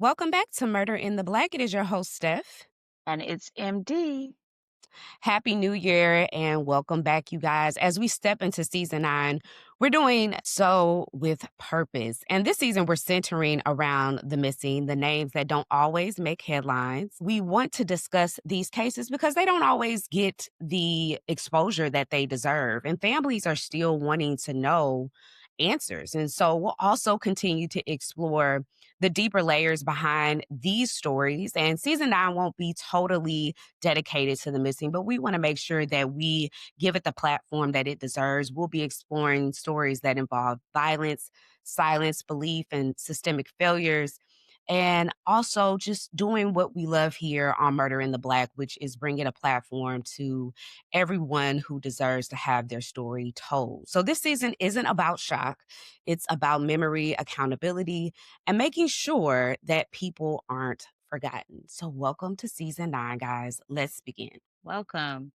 Welcome back to Murder in the Black. It is your host, Steph. And it's MD. Happy New Year and welcome back, you guys. As we step into season 9, we're doing so with purpose. And this season, we're centering around the missing, the names that don't always make headlines. We want to discuss these cases because they don't always get the exposure that they deserve. And families are still wanting to know answers. And so we'll also continue to explore the deeper layers behind these stories. And season 9 won't be totally dedicated to the missing, but we want to make sure that we give it the platform that it deserves. We'll be exploring stories that involve violence, silence, belief, and systemic failures. And also just doing what we love here on Murder in the Black, which is bringing a platform to everyone who deserves to have their story told. So this season isn't about shock. It's about memory, accountability, and making sure that people aren't forgotten. So welcome to season 9, guys. Let's begin. Welcome.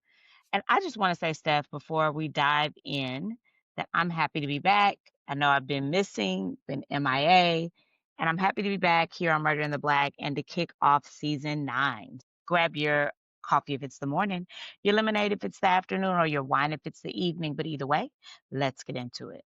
And I just want to say, Steph, before we dive in, that I'm happy to be back. I know I've been missing, been MIA, and I'm happy to be back here on Murder in the Black and to kick off season 9. Grab your coffee if it's the morning, your lemonade if it's the afternoon, or your wine if it's the evening. But either way, let's get into it.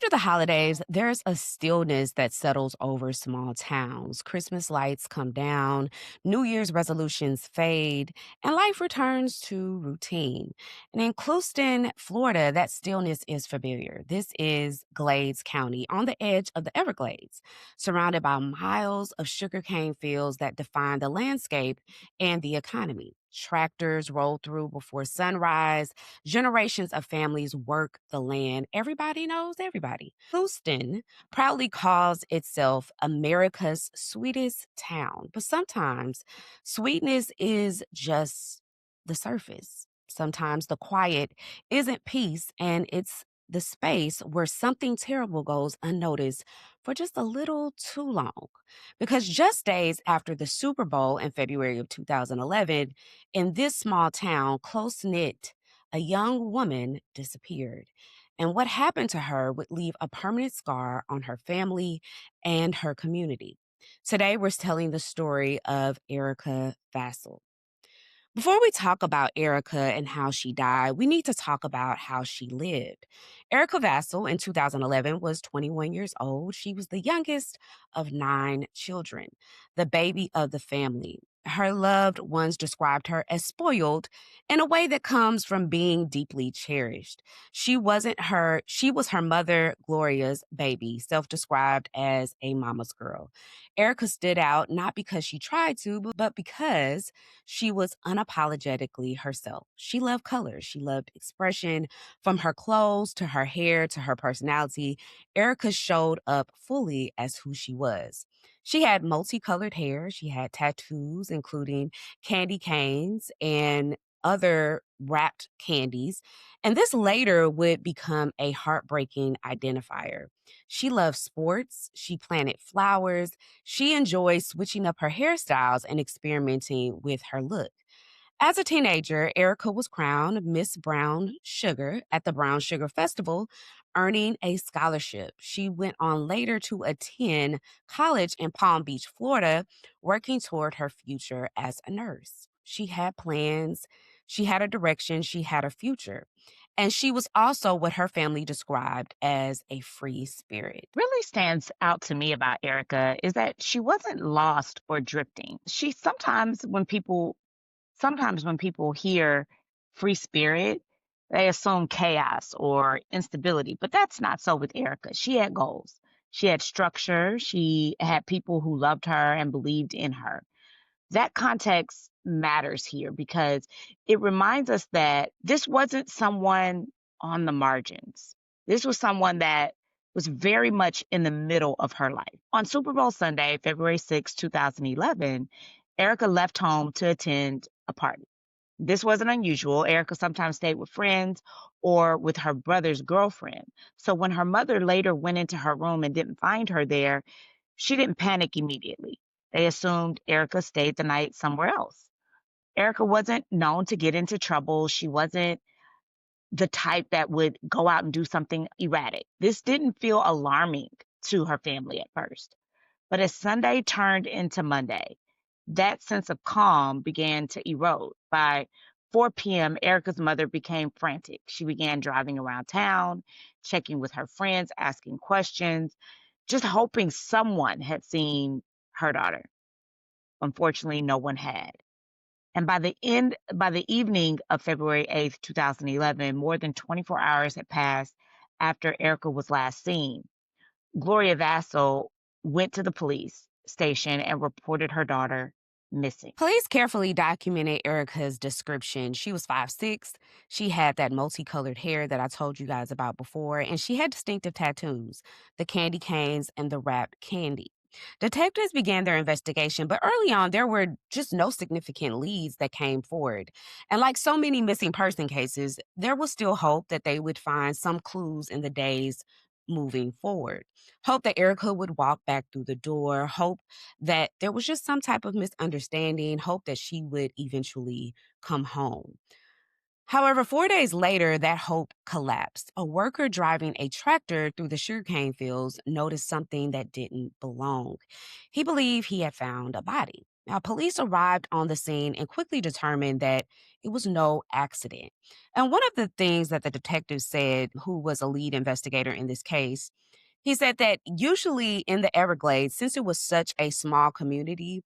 After the holidays, there's a stillness that settles over small towns. Christmas lights come down, New Year's resolutions fade, and life returns to routine. And in Clewiston, Florida, that stillness is familiar. This is Glades County on the edge of the Everglades, surrounded by miles of sugarcane fields that define the landscape and the economy. Tractors roll through before sunrise. Generations of families work the land. Everybody knows everybody. Houston proudly calls itself America's sweetest town, but sometimes sweetness is just the surface. Sometimes the quiet isn't peace, and it's the space where something terrible goes unnoticed for just a little too long. Because just days after the Super Bowl in February of 2011, in this small town, close knit, a young woman disappeared. And what happened to her would leave a permanent scar on her family and her community. Today, we're telling the story of Erica Vassel. Before we talk about Erica and how she died, we need to talk about how she lived. Erica Vassel in 2011 was 21 years old. She was the youngest of 9 children, the baby of the family. Her loved ones described her as spoiled in a way that comes from being deeply cherished. She was her mother, Gloria's baby, self described as a mama's girl. Erica stood out not because she tried to, but because she was unapologetically herself. She loved color. She loved expression from her clothes to her hair to her personality. Erica showed up fully as who she was. She had multicolored hair. She had tattoos, including candy canes and other wrapped candies. And this later would become a heartbreaking identifier. She loved sports. She planted flowers. She enjoyed switching up her hairstyles and experimenting with her look. As a teenager, Erica was crowned Miss Brown Sugar at the Brown Sugar Festival, earning a scholarship. She went on later to attend college in Palm Beach, Florida, working toward her future as a nurse. She had plans, she had a direction, she had a future. And she was also what her family described as a free spirit. Really stands out to me about Erica is that she wasn't lost or drifting. She sometimes when people hear free spirit, they assume chaos or instability, but that's not so with Erica. She had goals. She had structure. She had people who loved her and believed in her. That context matters here because it reminds us that this wasn't someone on the margins. This was someone that was very much in the middle of her life. On Super Bowl Sunday, February 6, 2011, Erica left home to attend a party. This wasn't unusual. Erica sometimes stayed with friends or with her brother's girlfriend. So when her mother later went into her room and didn't find her there, she didn't panic immediately. They assumed Erica stayed the night somewhere else. Erica wasn't known to get into trouble. She wasn't the type that would go out and do something erratic. This didn't feel alarming to her family at first. But as Sunday turned into Monday, that sense of calm began to erode. By 4 p.m., Erica's mother became frantic. She began driving around town, checking with her friends, asking questions, just hoping someone had seen her daughter. Unfortunately, no one had. And by the evening of February 8th, 2011, more than 24 hours had passed after Erica was last seen. Gloria Vassel went to the police station and reported her daughter missing. Police carefully documented Erica's description. She was 5'6". She had that multicolored hair that I told you guys about before, and she had distinctive tattoos, the candy canes and the wrapped candy. Detectives began their investigation, but early on, there were just no significant leads that came forward. And like so many missing person cases, there was still hope that they would find some clues in the days moving forward. Hope that Erica would walk back through the door, hope that there was just some type of misunderstanding, hope that she would eventually come home. However, 4 days later, that hope collapsed. A worker driving a tractor through the sugarcane fields noticed something that didn't belong. He believed he had found a body. Now, police arrived on the scene and quickly determined that it was no accident. And one of the things that the detective said, who was a lead investigator in this case, he said that usually in the Everglades, since it was such a small community,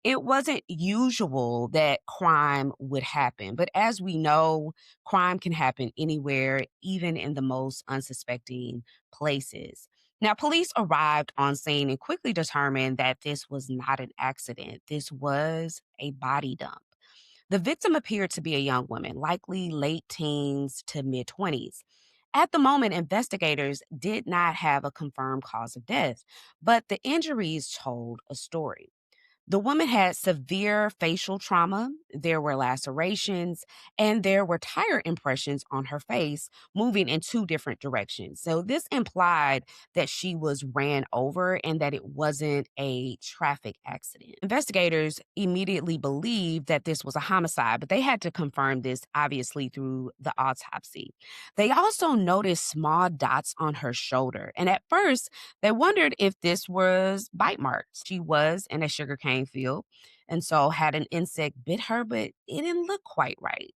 it wasn't usual that crime would happen. But as we know, crime can happen anywhere, even in the most unsuspecting places. Now, police arrived on scene and quickly determined that this was not an accident. This was a body dump. The victim appeared to be a young woman, likely late teens to mid 20s. At the moment, investigators did not have a confirmed cause of death, but the injuries told a story. The woman had severe facial trauma. There were lacerations and there were tire impressions on her face moving in two different directions. So, this implied that she was ran over and that it wasn't a traffic accident. Investigators immediately believed that this was a homicide, but they had to confirm this obviously through the autopsy. They also noticed small dots on her shoulder. And at first, they wondered if this was bite marks. She was in a sugarcane field, and so had an insect bit her, but it didn't look quite right.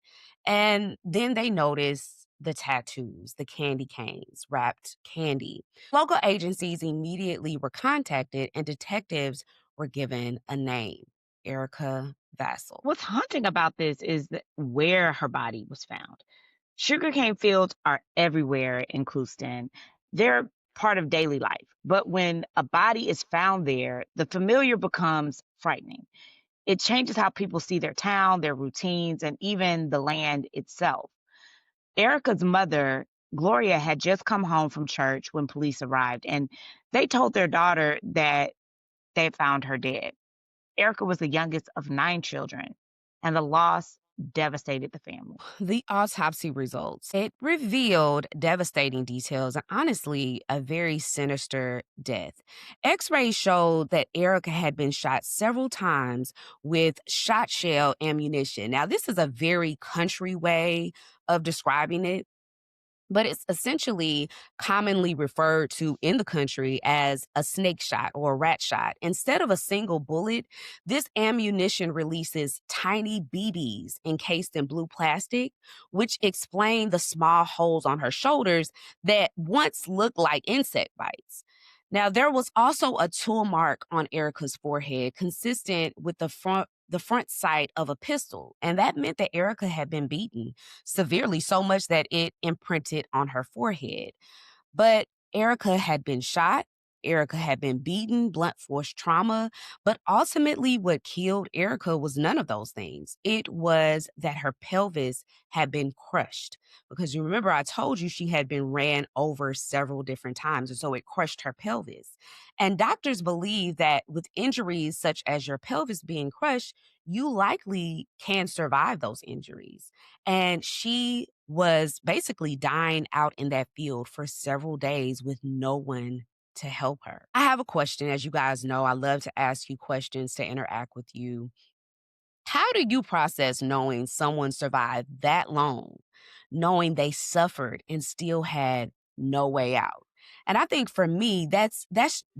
And then they noticed the tattoos, the candy canes, wrapped candy. Local agencies immediately were contacted, and detectives were given a name, Erica Vassel. What's haunting about this is where her body was found. Sugarcane fields are everywhere in Clewiston. They're part of daily life. But when a body is found there, the familiar becomes frightening. It changes how people see their town, their routines, and even the land itself. Erica's mother, Gloria, had just come home from church when police arrived, and they told their daughter that they found her dead. Erica was the youngest of 9 children, and the loss devastated the family. The autopsy results. It revealed devastating details and honestly a very sinister death. X-rays showed that Erica had been shot several times with shot shell ammunition. Now, this is a very country way of describing it, but it's essentially commonly referred to in the country as a snake shot or a rat shot. Instead of a single bullet, this ammunition releases tiny BBs encased in blue plastic, which explain the small holes on her shoulders that once looked like insect bites. Now, there was also a tool mark on Erica's forehead consistent with the front sight of a pistol, and that meant that Erica had been beaten severely, so much that it imprinted on her forehead. But Erica had been shot. Erica had been beaten, blunt force trauma. But ultimately, what killed Erica was none of those things. It was that her pelvis had been crushed. Because you remember, I told you she had been ran over several different times. And so it crushed her pelvis. And doctors believe that with injuries such as your pelvis being crushed, you likely can survive those injuries. And she was basically dying out in that field for several days with no one to help her. I have a question. As you guys know, I love to ask you questions to interact with you. How do you process knowing someone survived that long, knowing they suffered and still had no way out? And I think for me, that's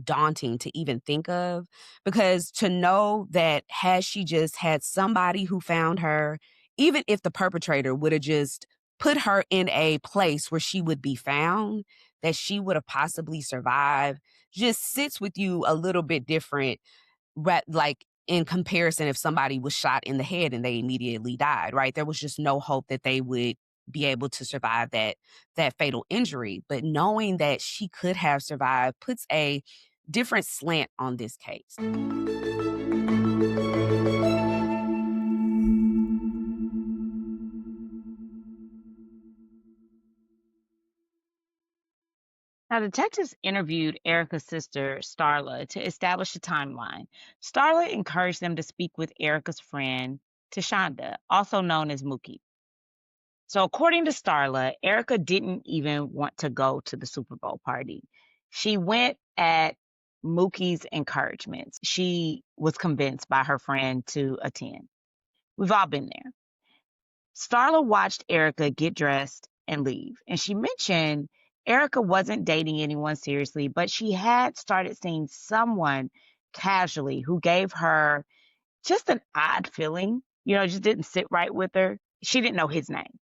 daunting to even think of, because to know that had she just had somebody who found her, even if the perpetrator would have just put her in a place where she would be found, that she would have possibly survived, just sits with you a little bit different, like in comparison if somebody was shot in the head and they immediately died, right? There was just no hope that they would be able to survive that fatal injury. But knowing that she could have survived puts a different slant on this case. Now, detectives interviewed Erica's sister, Starla, to establish a timeline. Starla encouraged them to speak with Erica's friend, Tashonda, also known as Mookie. So, according to Starla, Erica didn't even want to go to the Super Bowl party. She went at Mookie's encouragement. She was convinced by her friend to attend. We've all been there. Starla watched Erica get dressed and leave. And she mentioned Erica wasn't dating anyone seriously, but she had started seeing someone casually who gave her just an odd feeling, just didn't sit right with her. She didn't know his name.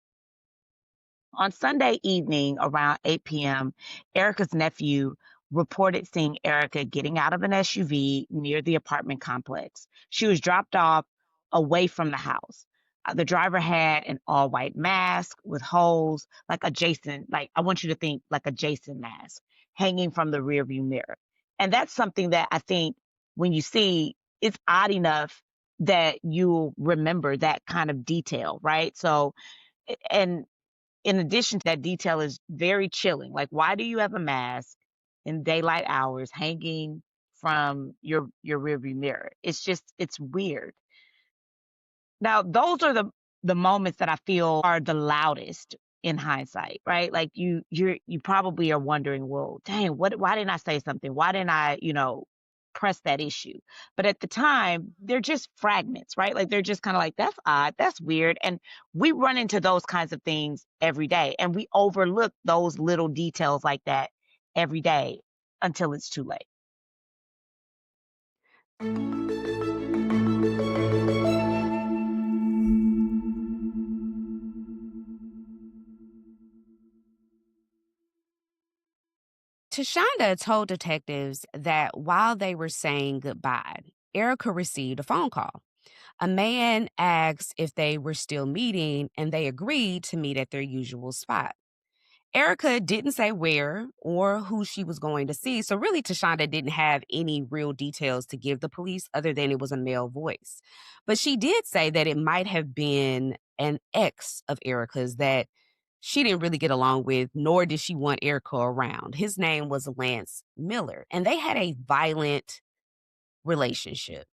On Sunday evening around 8 p.m., Erica's nephew reported seeing Erica getting out of an SUV near the apartment complex. She was dropped off away from the house. The driver had an all white mask with holes, like I want you to think like a Jason mask hanging from the rearview mirror. And that's something that I think when you see, it's odd enough that you'll remember that kind of detail, right? So, and in addition to that, detail is very chilling. Like, why do you have a mask in daylight hours hanging from your rearview mirror? It's weird. Now, those are the moments that I feel are the loudest in hindsight, right? Like you probably are wondering, well, dang, why didn't I say something? Why didn't I, press that issue? But at the time, they're just fragments, right? Like they're just kind of like, that's odd, that's weird. And we run into those kinds of things every day. And we overlook those little details like that every day until it's too late. Tashonda told detectives that while they were saying goodbye, Erica received a phone call. A man asked if they were still meeting, and they agreed to meet at their usual spot. Erica didn't say where or who she was going to see, so really Tashonda didn't have any real details to give the police other than it was a male voice. But she did say that it might have been an ex of Erica's that she didn't really get along with, nor did she want Erica around. His name was Lance Miller, and they had a violent relationship.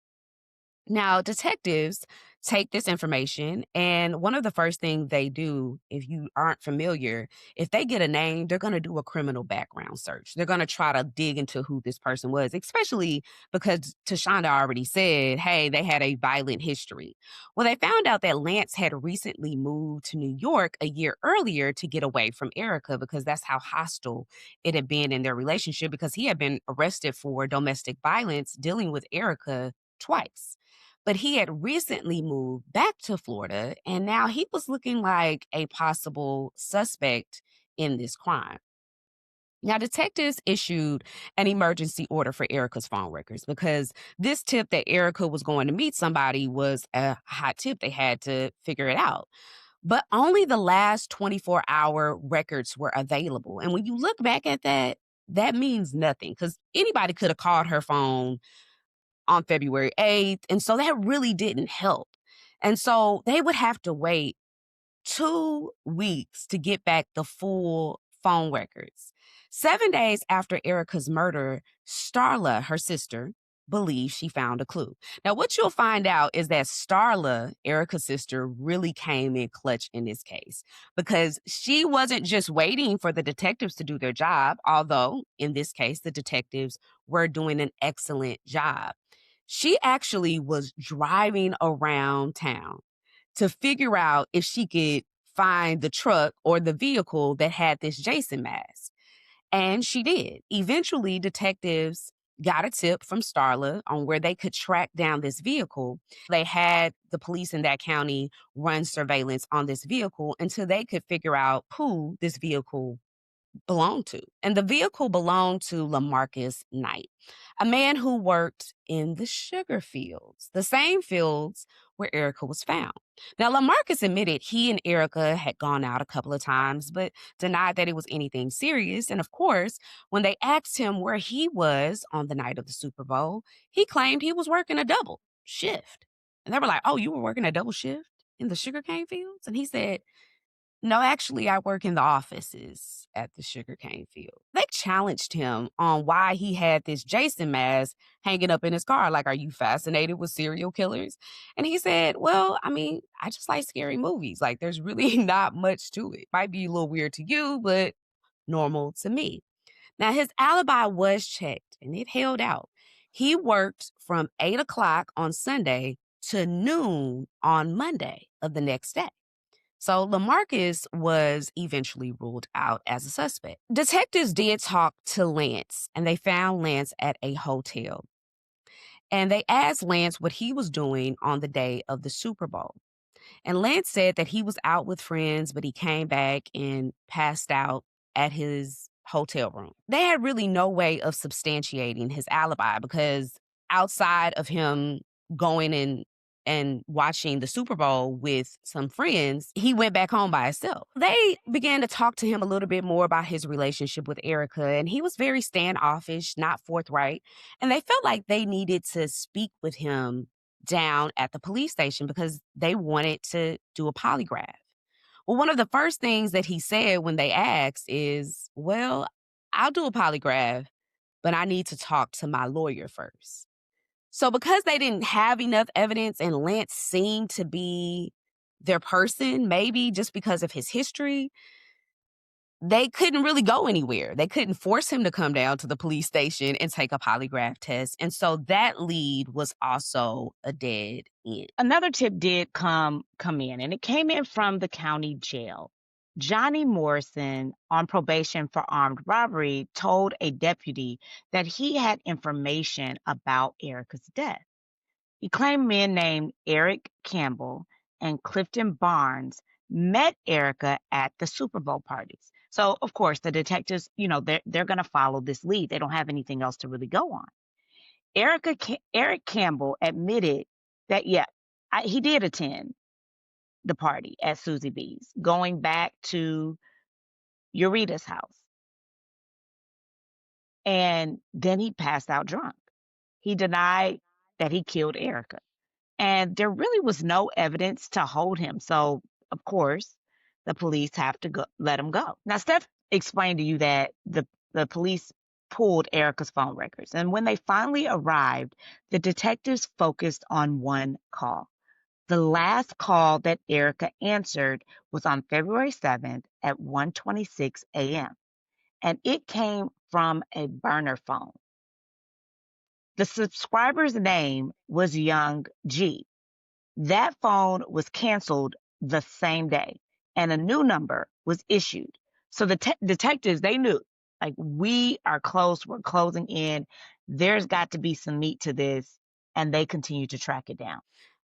Now, detectives take this information, and one of the first things they do, if you aren't familiar, if they get a name, they're going to do a criminal background search. They're going to try to dig into who this person was, especially because Tashonda already said, hey, they had a violent history. Well, they found out that Lance had recently moved to New York a year earlier to get away from Erica because that's how hostile it had been in their relationship, because he had been arrested for domestic violence dealing with Erica twice. But he had recently moved back to Florida, and now he was looking like a possible suspect in this crime. Now, detectives issued an emergency order for Erica's phone records because this tip that Erica was going to meet somebody was a hot tip. They had to figure it out. But only the last 24-hour records were available. And when you look back at that, that means nothing because anybody could have called her phone on February 8th. And so that really didn't help. And so they would have to wait 2 weeks to get back the full phone records. 7 days after Erica's murder, Starla, her sister, believes she found a clue. Now, what you'll find out is that Starla, Erica's sister, really came in clutch in this case because she wasn't just waiting for the detectives to do their job, although in this case, the detectives were doing an excellent job. She actually was driving around town to figure out if she could find the truck or the vehicle that had this Jason mask. And she did. Eventually, detectives got a tip from Starla on where they could track down this vehicle. They had the police in that county run surveillance on this vehicle until they could figure out who this vehicle belonged to. And the vehicle belonged to Lamarcus Knight, a man who worked in the sugar fields, the same fields where Erica was found. Now, Lamarcus admitted he and Erica had gone out a couple of times, but denied that it was anything serious. And of course, when they asked him where he was on the night of the Super Bowl, he claimed he was working a double shift. And they were like, "Oh, you were working a double shift in the sugarcane fields?" And he said, "No, actually, I work in the offices at the sugarcane field." They challenged him on why he had this Jason mask hanging up in his car. Like, "Are you fascinated with serial killers?" And he said, "Well, I mean, I just like scary movies. Like, there's really not much to it. Might be a little weird to you, but normal to me." Now, his alibi was checked and it held out. He worked from 8 o'clock on Sunday to noon on Monday of the next day. So Lamarcus was eventually ruled out as a suspect. Detectives did talk to Lance, and they found Lance at a hotel. And they asked Lance what he was doing on the day of the Super Bowl. And Lance said that he was out with friends, but he came back and passed out at his hotel room. They had really no way of substantiating his alibi because outside of him going and watching the Super Bowl with some friends, he went back home by himself. They began to talk to him a little bit more about his relationship with Erica, and he was very standoffish, not forthright. And they felt like they needed to speak with him down at the police station because they wanted to do a polygraph. Well, one of the first things that he said when they asked is, "Well, I'll do a polygraph, but I need to talk to my lawyer first." So because they didn't have enough evidence and Lance seemed to be their person, maybe just because of his history, they couldn't really go anywhere. They couldn't force him to come down to the police station and take a polygraph test. And so that lead was also a dead end. Another tip did come in, and it came in from the county jail. Johnny Morrison, on probation for armed robbery, told a deputy that he had information about Erica's death. He claimed men named Eric Campbell and Clifton Barnes met Erica at the Super Bowl parties. So, of course, the detectives, they're going to follow this lead. They don't have anything else to really go on. Eric Campbell admitted that, yeah, he did attend the party at Susie B's, going back to Eureka's house. And then he passed out drunk. He denied that he killed Erica. And there really was no evidence to hold him. So, of course, the police have to let him go. Now, Steph explained to you that the police pulled Erica's phone records. And when they finally arrived, the detectives focused on one call. The last call that Erica answered was on February 7th at 1:26 a.m. And it came from a burner phone. The subscriber's name was Young G. That phone was canceled the same day and a new number was issued. So the detectives, they knew, like, we are close, we're closing in. There's got to be some meat to this. And they continue to track it down.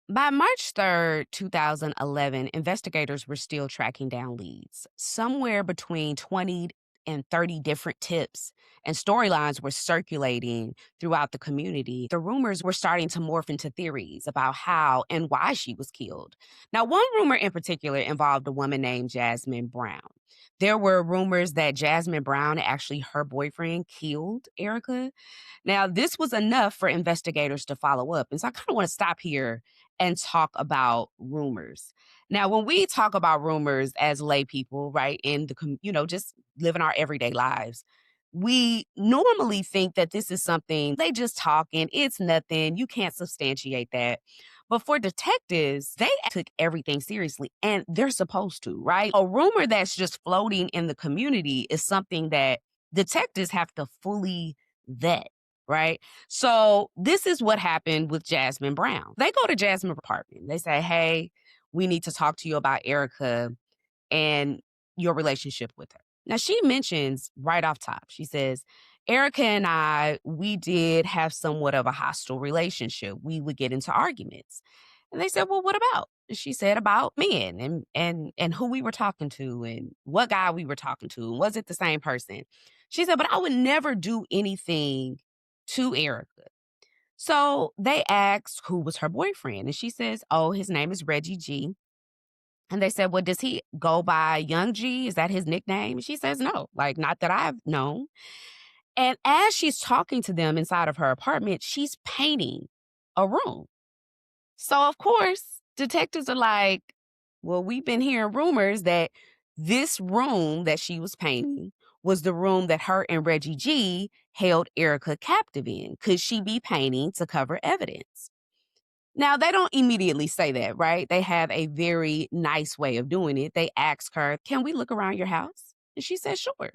By March 3rd, 2011, investigators were still tracking down leads. Somewhere between 20 and 30 different tips and storylines were circulating throughout the community. The rumors were starting to morph into theories about how and why she was killed. Now, one rumor in particular involved a woman named Jasmine Brown. There were rumors that Jasmine Brown, actually her boyfriend, killed Erica. Now, this was enough for investigators to follow up. And so I kind of want to stop here and talk about rumors. Now, when we talk about rumors as lay people, right, in the, just living our everyday lives, we normally think that this is something they just talking, it's nothing, you can't substantiate that. But for detectives, they took everything seriously and they're supposed to, right? A rumor that's just floating in the community is something that detectives have to fully vet, right? So this is what happened with Jasmine Brown. They go to Jasmine's apartment. They say, hey, we need to talk to you about Erica and your relationship with her. Now, she mentions right off top, she says, Erica and I, we did have somewhat of a hostile relationship. We would get into arguments. And they said, well, what about? She said about men and who we were talking to and what guy we were talking to. Was it the same person? She said, but I would never do anything to Erica. So they asked who was her boyfriend. And she says, oh, his name is Reggie G. And they said, well, does he go by Young G? Is that his nickname? She says, no, like, not that I've known. And as she's talking to them inside of her apartment, she's painting a room. So, of course, detectives are like, well, we've been hearing rumors that this room that she was painting was the room that her and Reggie G held Erica captive in. Could she be painting to cover evidence? Now, they don't immediately say that, right? They have a very nice way of doing it. They ask her, can we look around your house? And she says, sure.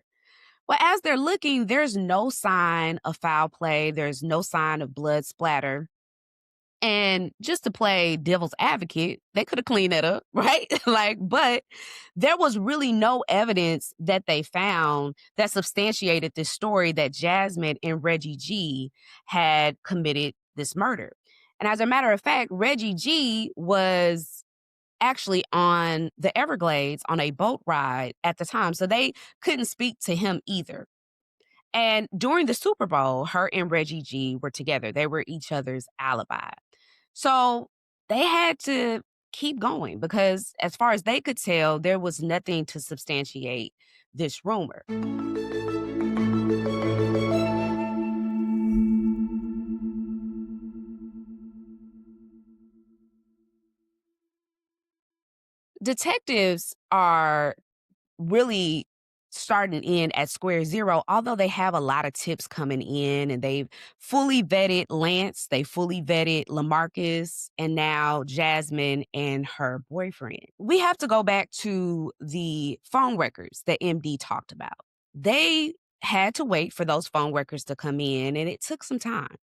Well, as they're looking, there's no sign of foul play. There's no sign of blood splatter. And just to play devil's advocate, they could have cleaned that up, right? But there was really no evidence that they found that substantiated this story that Jasmine and Reggie G had committed this murder. And as a matter of fact, Reggie G was actually on the Everglades on a boat ride at the time. So they couldn't speak to him either. And during the Super Bowl, her and Reggie G were together. They were each other's alibi. So they had to keep going because, as far as they could tell, there was nothing to substantiate this rumor. Detectives are really starting in at square zero, although they have a lot of tips coming in and they've fully vetted Lance, they fully vetted LaMarcus, and now Jasmine and her boyfriend. We have to go back to the phone records that MD talked about. They had to wait for those phone records to come in, and it took some time.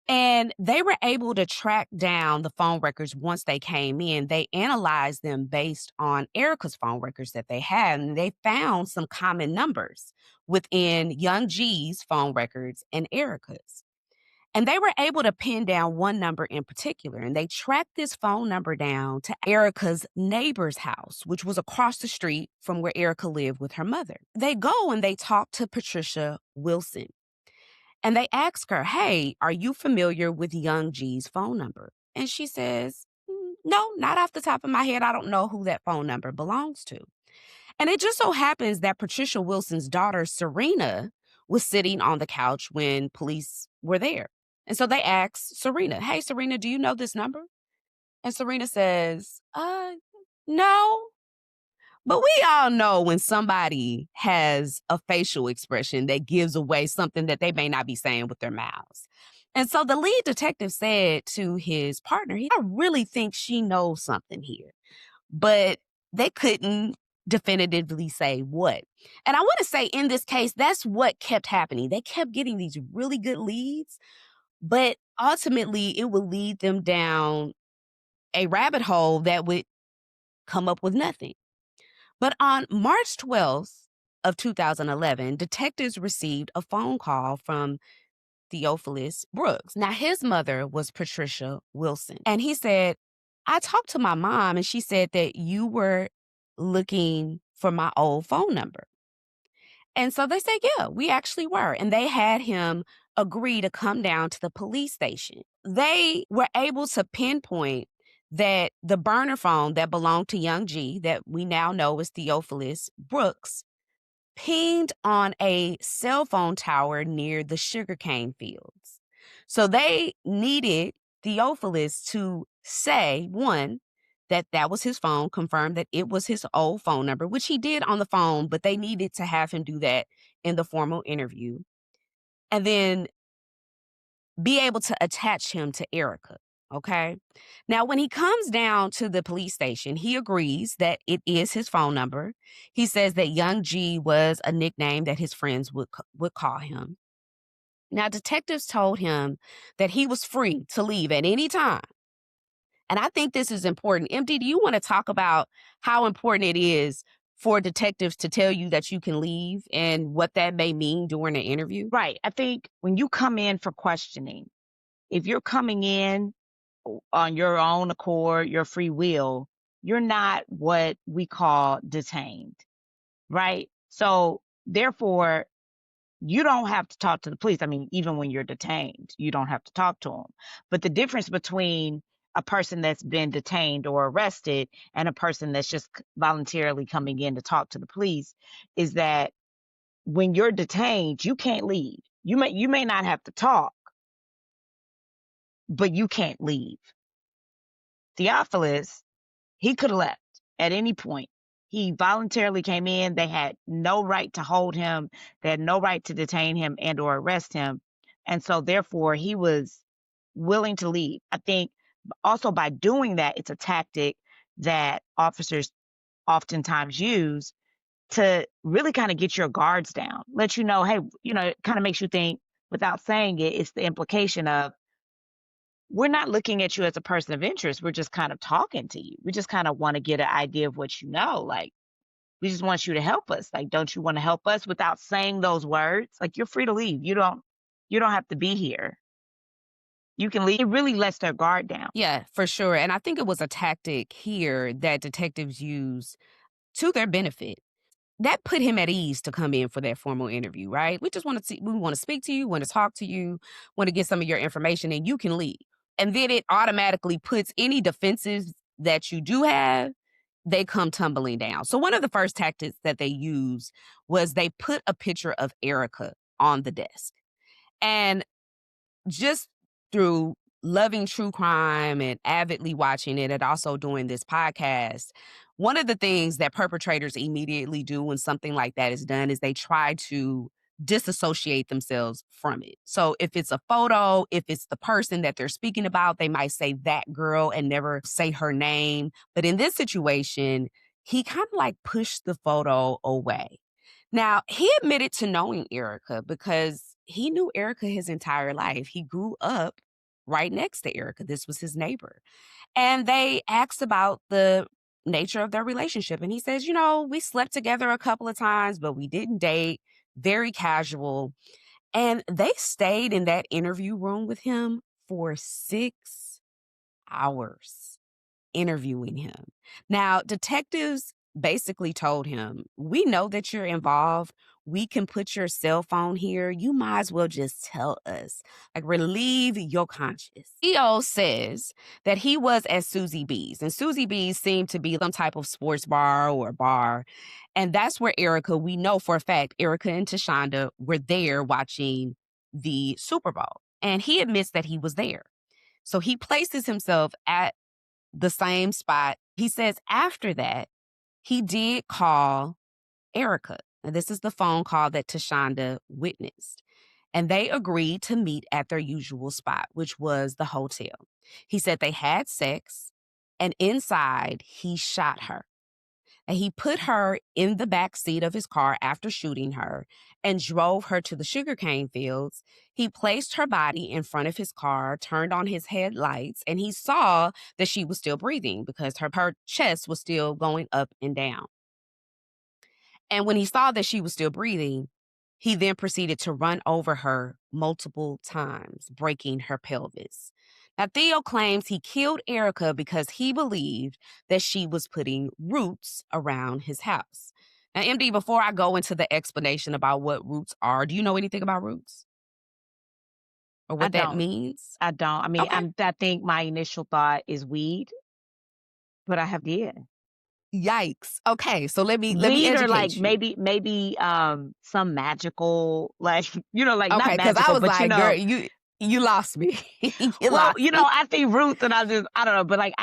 And they were able to track down the phone records once they came in. They analyzed them based on Erica's phone records that they had, and they found some common numbers within Young G's phone records and Erica's. And they were able to pin down one number in particular, and they tracked this phone number down to Erica's neighbor's house, which was across the street from where Erica lived with her mother. They go and they talk to Patricia Wilson. And they ask her, hey, are you familiar with Young G's phone number? And she says, no, not off the top of my head. I don't know who that phone number belongs to. And it just so happens that Patricia Wilson's daughter, Serena, was sitting on the couch when police were there. And so they asked Serena, hey, Serena, do you know this number? And Serena says, no. But we all know when somebody has a facial expression that gives away something that they may not be saying with their mouths. And so the lead detective said to his partner, I really think she knows something here. But they couldn't definitively say what. And I want to say in this case, that's what kept happening. They kept getting these really good leads, but ultimately it would lead them down a rabbit hole that would come up with nothing. But on March 12th of 2011, detectives received a phone call from Theophilus Brooks. Now, his mother was Patricia Wilson. And he said, I talked to my mom and she said that you were looking for my old phone number. And so they said, yeah, we actually were. And they had him agree to come down to the police station. They were able to pinpoint that the burner phone that belonged to Young G, that we now know as Theophilus Brooks, pinged on a cell phone tower near the sugarcane fields. So they needed Theophilus to say, one, that that was his phone, confirm that it was his old phone number, which he did on the phone, but they needed to have him do that in the formal interview and then be able to attach him to Erica. Okay. Now, when he comes down to the police station, he agrees that it is his phone number. He says that Young G was a nickname that his friends would call him. Now, detectives told him that he was free to leave at any time. And I think this is important. MD, do you want to talk about how important it is for detectives to tell you that you can leave and what that may mean during an interview? Right. I think when you come in for questioning, if you're coming in on your own accord, your free will, you're not what we call detained, right? So therefore, you don't have to talk to the police. I mean, even when you're detained, you don't have to talk to them. But the difference between a person that's been detained or arrested and a person that's just voluntarily coming in to talk to the police is that when you're detained, you can't leave. You may not have to talk, but you can't leave. Theophilus, he could have left at any point. He voluntarily came in. They had no right to hold him. They had no right to detain him and or arrest him. And so therefore he was willing to leave. I think also by doing that, it's a tactic that officers oftentimes use to really kind of get your guards down, let you know, hey, it kind of makes you think without saying it, it's the implication of we're not looking at you as a person of interest. We're just kind of talking to you. We just kind of want to get an idea of what you know. Like, we just want you to help us. Like, don't you want to help us without saying those words? Like, you're free to leave. You don't have to be here. You can leave. It really lets their guard down. Yeah, for sure. And I think it was a tactic here that detectives use to their benefit. That put him at ease to come in for that formal interview, right? We just want to see, we want to speak to you, want to talk to you, want to get some of your information, and you can leave. And then it automatically puts any defenses that you do have, they come tumbling down. So one of the first tactics that they used was they put a picture of Erica on the desk. And just through loving true crime and avidly watching it and also doing this podcast, one of the things that perpetrators immediately do when something like that is done is they try to disassociate themselves from it. So if it's a photo, if it's the person that they're speaking about, they might say that girl and never say her name. But in this situation, he kind of like pushed the photo away. Now, he admitted to knowing Erica because he knew Erica his entire life. He grew up right next to Erica. This was his neighbor. And they asked about the nature of their relationship. And he says, we slept together a couple of times, but we didn't date, very casual. And they stayed in that interview room with him for 6 hours interviewing him. Now, detectives basically told him, we know that you're involved. We can put your cell phone here. You might as well just tell us, like, relieve your conscience. EO says that he was at Susie B's, and Susie B's seemed to be some type of sports bar or bar. And that's where Erica, we know for a fact, Erica and Tashonda were there watching the Super Bowl. And he admits that he was there. So he places himself at the same spot. He says after that, he did call Erica. And this is the phone call that Tashonda witnessed. And they agreed to meet at their usual spot, which was the hotel. He said they had sex, and inside he shot her. And he put her in the back seat of his car after shooting her and drove her to the sugarcane fields. He placed her body in front of his car, turned on his headlights, and he saw that she was still breathing because her chest was still going up and down. And when he saw that she was still breathing, he then proceeded to run over her multiple times, breaking her pelvis. Now, Theo claims he killed Erica because he believed that she was putting roots around his house. Now, MD, before I go into the explanation about what roots are, do you know anything about roots? Or I what that don't. means? I don't. I mean, Okay. I think my initial thought is weed, but I have yeah. Yikes. Okay, so let me Weed or like educate you. maybe some magical like like Okay, not because I magical, was but like, girl, you lost me. You well, lost me. I think roots and I don't know, but like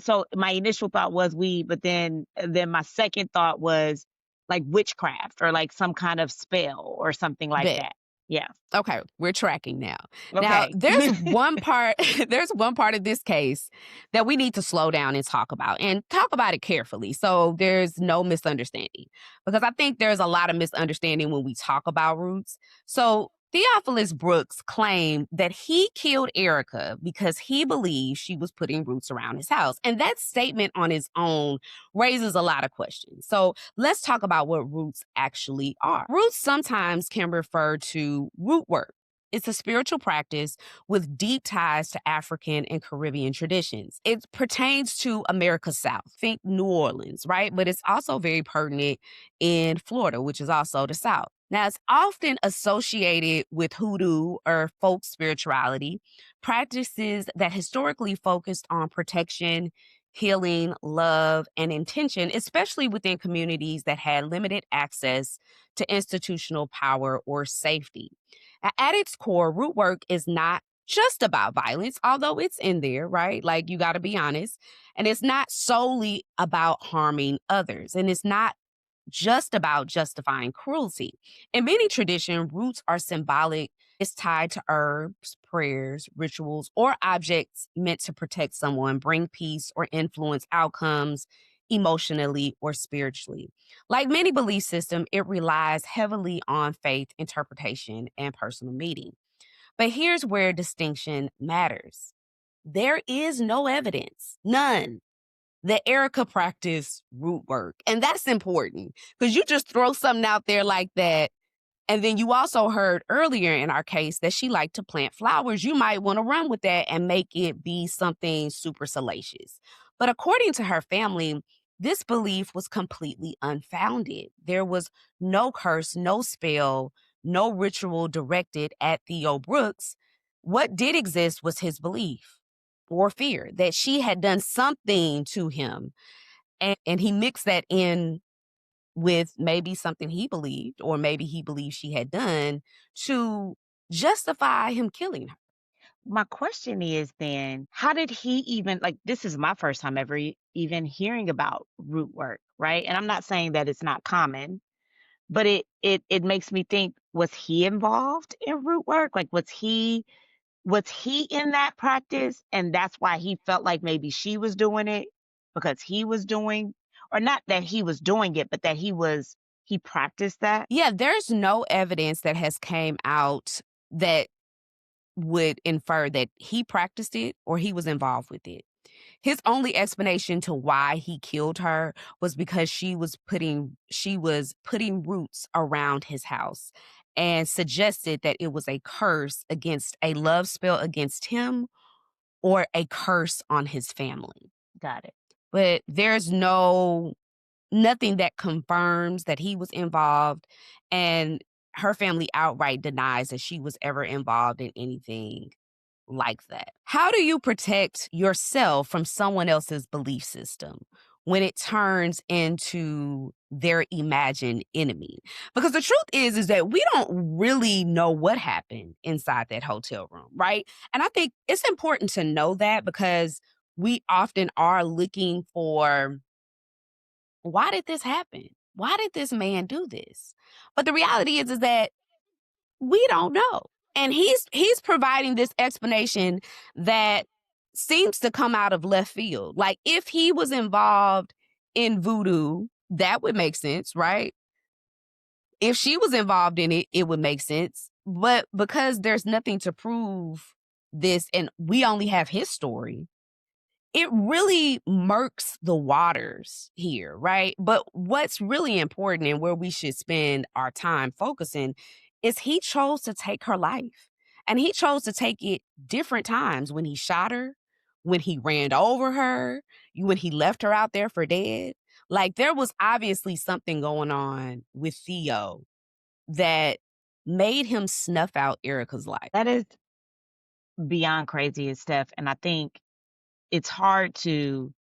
so my initial thought was weed, but then my second thought was like witchcraft or like some kind of spell or something like Bet. that. Yeah. Okay, we're tracking now. Now, Okay. there's one part there's one part of this case that we need to slow down and talk about it carefully so there's no misunderstanding. Because I think there's a lot of misunderstanding when we talk about roots. So, Theophilus Brooks claimed that he killed Erica because he believed she was putting roots around his house. And that statement on its own raises a lot of questions. So, let's talk about what roots actually are. Roots sometimes can refer to root work. It's a spiritual practice with deep ties to African and Caribbean traditions. It pertains to America's South. Think New Orleans, right? But it's also very pertinent in Florida, which is also the South. Now, it's often associated with hoodoo or folk spirituality, practices that historically focused on protection, healing, love, and intention, especially within communities that had limited access to institutional power or safety. At its core, root work is not just about violence, although it's in there, right? Like you got to be honest. And it's not solely about harming others. And it's not just about justifying cruelty. In many traditions, roots are symbolic. It's tied to herbs, prayers, rituals, or objects meant to protect someone, bring peace, or influence outcomes emotionally or spiritually. Like many belief systems, it relies heavily on faith, interpretation, and personal meaning. But here's where distinction matters. There is no evidence, none, that Erica practiced root work. And that's important because you just throw something out there like that. And then you also heard earlier in our case that she liked to plant flowers. You might want to run with that and make it be something super salacious. But according to her family, this belief was completely unfounded. There was no curse, no spell, no ritual directed at Theo Brooks. What did exist was his belief or fear that she had done something to him. And he mixed that in with maybe something he believed, or maybe he believed she had done to justify him killing her. My question is then, how did he even like this is my first time ever even hearing about root work, right? And I'm not saying that it's not common, but it makes me think, was he involved in root work? Like was he in that practice and that's why he felt like maybe she was doing it because he was doing, or not that he was doing it, but that he practiced that? Yeah, there's no evidence that has came out that would infer that he practiced it or he was involved with it. His only explanation to why he killed her was because she was putting roots around his house and suggested that it was a curse against a love spell against him or a curse on his family. Got it. But there's nothing that confirms that he was involved, and her family outright denies that she was ever involved in anything like that. How do you protect yourself from someone else's belief system when it turns into their imagined enemy? Because the truth is that we don't really know what happened inside that hotel room, right? And I think it's important to know that because we often are looking for, why did this happen? Why did this man do this? But the reality is that we don't know. And he's providing this explanation that seems to come out of left field. Like if he was involved in voodoo, that would make sense, right? If she was involved in it, it would make sense. But because there's nothing to prove this and we only have his story, it really murks the waters here, right? But what's really important and where we should spend our time focusing is he chose to take her life. And he chose to take it different times when he shot her, when he ran over her, when he left her out there for dead. Like there was obviously something going on with Theo that made him snuff out Erica's life. That is beyond crazy and stuff. And I think it's hard to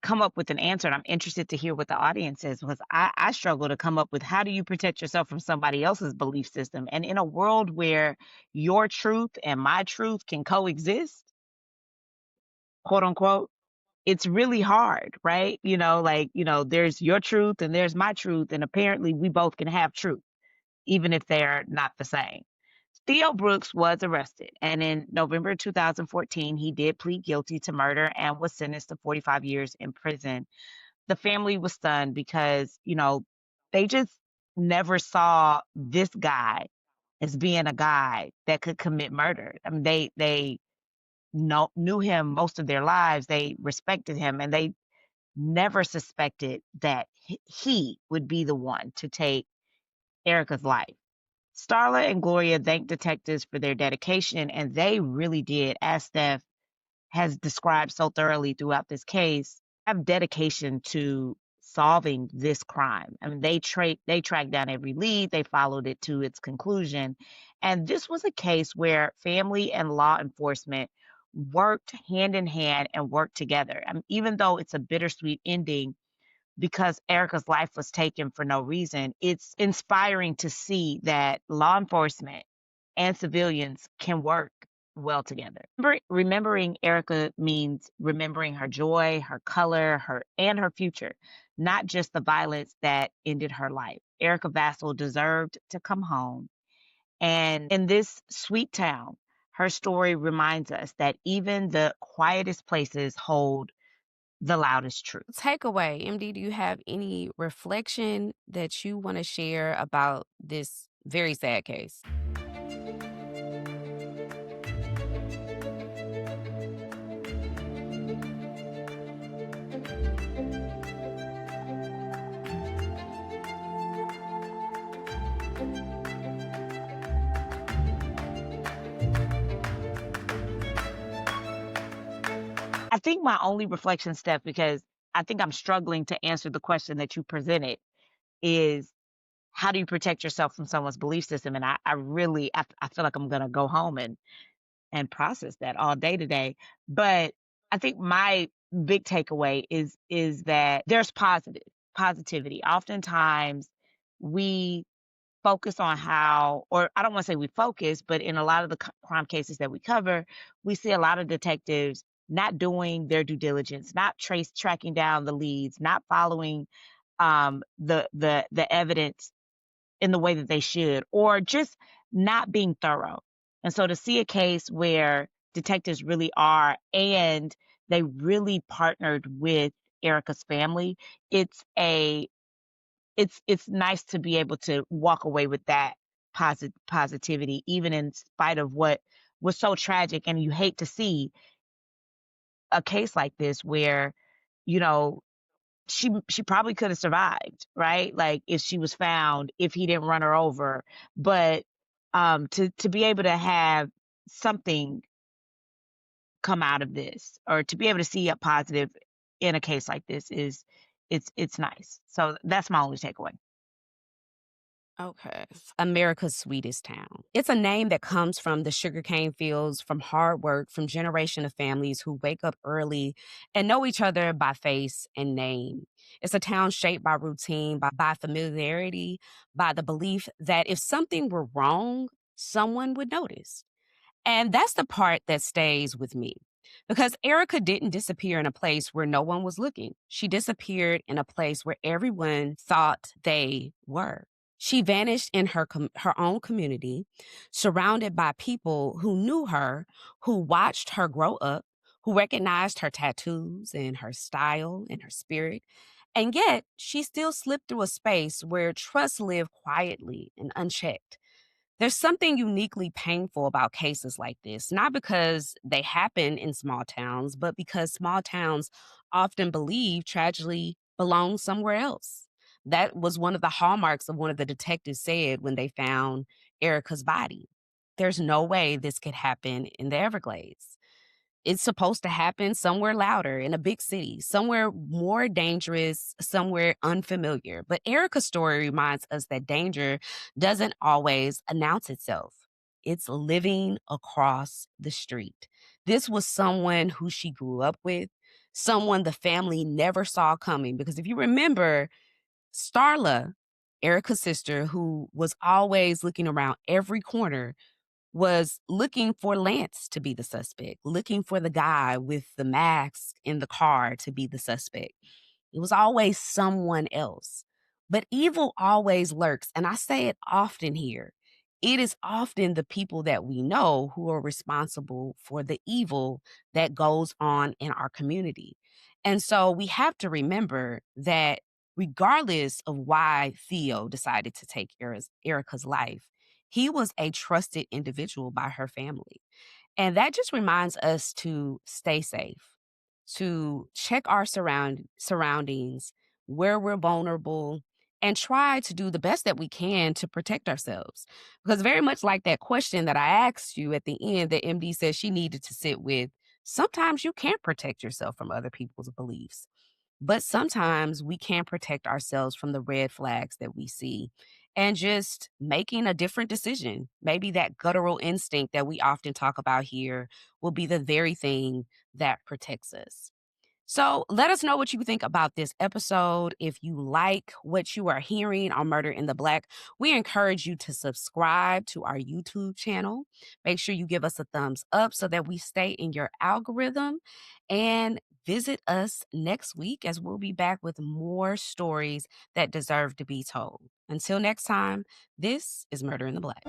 come up with an answer. And I'm interested to hear what the audience is because I struggle to come up with how do you protect yourself from somebody else's belief system. And in a world where your truth and my truth can coexist, quote unquote, it's really hard, right? Like, there's your truth and there's my truth, and apparently we both can have truth, even if they're not the same. Theo Brooks was arrested, and in November 2014, he did plead guilty to murder and was sentenced to 45 years in prison. The family was stunned because, they just never saw this guy as being a guy that could commit murder. I mean, they knew him most of their lives. They respected him, and they never suspected that he would be the one to take Erica's life. Starla and Gloria thanked detectives for their dedication, and they really did, as Steph has described so thoroughly throughout this case, have dedication to solving this crime. I mean, they tracked down every lead, they followed it to its conclusion, and this was a case where family and law enforcement worked hand in hand and worked together. I mean, even though it's a bittersweet ending, because Erica's life was taken for no reason, it's inspiring to see that law enforcement and civilians can work well together. Remembering Erica means remembering her joy, her color, her future, not just the violence that ended her life. Erica Vassel deserved to come home. And in this sweet town, her story reminds us that even the quietest places hold the loudest truth. Takeaway, MD, do you have any reflection that you want to share about this very sad case? I think my only reflection, Steph, because I think I'm struggling to answer the question that you presented, is how do you protect yourself from someone's belief system? And I really, I feel like I'm going to go home and process that all day today. But I think my big takeaway is that there's positivity. Oftentimes we focus on how, or I don't want to say we focus, but in a lot of the crime cases that we cover, we see a lot of detectives not doing their due diligence, not tracking down the leads, not following the evidence in the way that they should, or just not being thorough. And so to see a case where detectives really are, and they really partnered with Erica's family, it's a it's nice to be able to walk away with that positivity, even in spite of what was so tragic. And you hate to see a case like this where, you know, she probably could have survived, right? Like if she was found, if he didn't run her over. But to be able to have something come out of this, or to be able to see a positive in a case like this, is it's nice. So that's my only takeaway. Okay. America's Sweetest Town. It's a name that comes from the sugarcane fields, from hard work, from generation of families who wake up early and know each other by face and name. It's a town shaped by routine, by familiarity, by the belief that if something were wrong, someone would notice. And that's the part that stays with me. Because Erica didn't disappear in a place where no one was looking. She disappeared in a place where everyone thought they were. She vanished in her own community, surrounded by people who knew her, who watched her grow up, who recognized her tattoos and her style and her spirit. And yet, she still slipped through a space where trust lived quietly and unchecked. There's something uniquely painful about cases like this, not because they happen in small towns, but because small towns often believe tragedy belongs somewhere else. That was one of the hallmarks of one of the detectives said when they found Erica's body. There's no way this could happen in the Everglades. It's supposed to happen somewhere louder in a big city, somewhere more dangerous, somewhere unfamiliar. But Erica's story reminds us that danger doesn't always announce itself. It's living across the street. This was someone who she grew up with, someone the family never saw coming. Because if you remember, Starla, Erica's sister, who was always looking around every corner, was looking for Lance to be the suspect, looking for the guy with the mask in the car to be the suspect. It was always someone else. But evil always lurks. And I say it often here. It is often the people that we know who are responsible for the evil that goes on in our community. And so we have to remember that regardless of why Theo decided to take Erica's life, he was a trusted individual by her family. And that just reminds us to stay safe, to check our surroundings, where we're vulnerable, and try to do the best that we can to protect ourselves. Because very much like that question that I asked you at the end that MD said she needed to sit with, sometimes you can't protect yourself from other people's beliefs. But sometimes we can protect ourselves from the red flags that we see and just making a different decision. Maybe that guttural instinct that we often talk about here will be the very thing that protects us. So let us know what you think about this episode. If you like what you are hearing on Murder in the Black, we encourage you to subscribe to our YouTube channel. Make sure you give us a thumbs up so that we stay in your algorithm. And visit us next week as we'll be back with more stories that deserve to be told. Until next time, this is Murder in the Black.